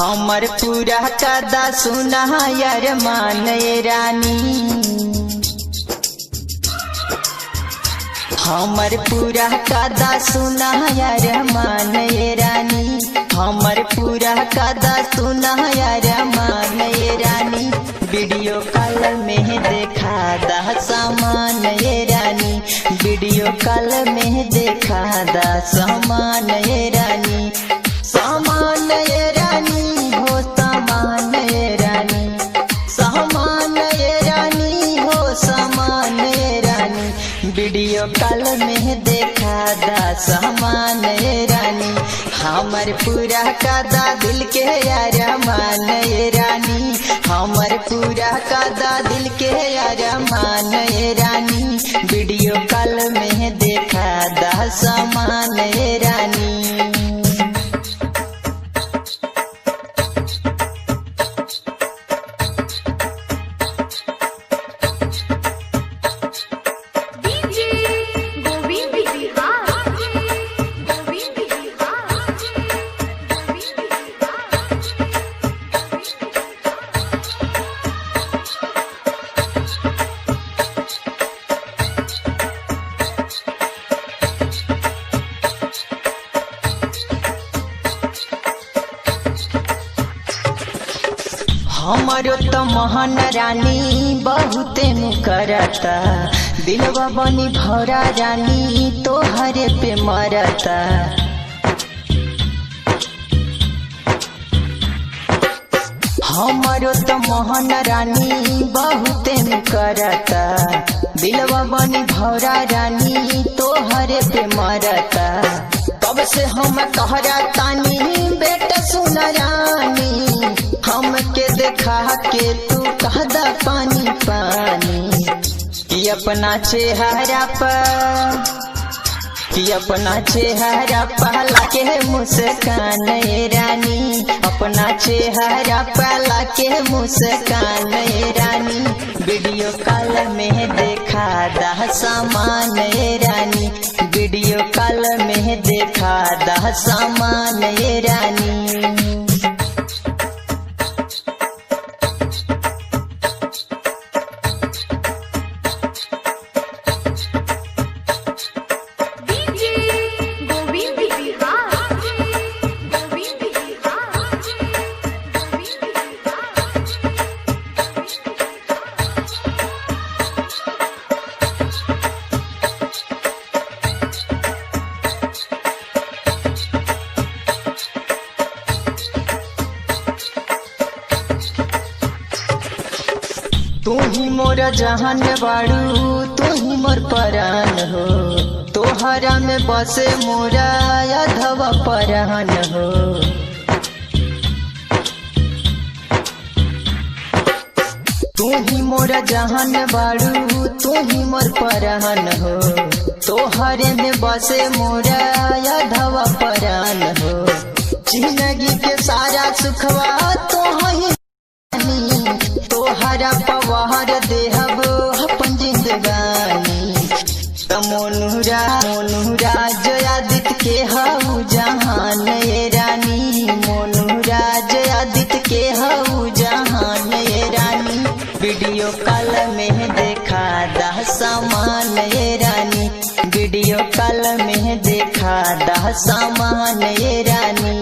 हमर पूरा कदा सुना यार मान रानी, हमर पूरा कदा सुना यार मान रानी, हमर पूरा कदा सुना यार मान रानी। वीडियो कॉल में देखा दा सामान ये रानी, वीडियो कॉल में देखा दा सामान ये रानी, सामान ये रानी हो सामान ये रानी, सामान ये रानी हो सामान ये रानी। वीडियो कॉल में देखा दा सामान ये रानी, हमर पूरा कदा दिल के यार मान ये रानी, हमर पूरा कदा दिल के यार मान ये रानी। वीडियो कॉल में देखा दा सामान ये रानी। हमारो तो मोहन रानी बहुत करता, दिलवा बनी भौरा रानी तोहरे पे मरता। हमारो तो मोहन रानी बहुत करता, दिलवा बनी भौरा रानी तोहरे पे मरता। कब से हम कहरा तानी बेटा सुन रानी, हमके देखा के तू कहदा पानी पानी। कि अपना चेहरा पर, कि अपना चेहरा पहला के मुस्कान रानी, अपना चेहरा पहला के मुस्कान रानी। वीडियो कॉल में देखा दा सामान रानी, वीडियो कॉल में देखा दा सामान रानी। तू ही मोर जहान बाड़ू, तू ही मोर परान हो, तोहरा में बसे मोरा यादवा परान हो। तू ही मोर जहान बाड़ू, तू ही मोर परान हो, तोहरे में बसे मोरा यादवा परान हो। जिंदगी के सारा सुखवा तो ही तोहरा पवार देहब अपन जिंदगानी। मोनुरा मोनुरा जयादित के हऊ जहान ये रानी, मोनुरा जयादित के हऊ जहान ये रानी। वीडियो कॉल में देखा दा सामान ये रानी, वीडियो कॉल में देखा दा सामान ये रानी।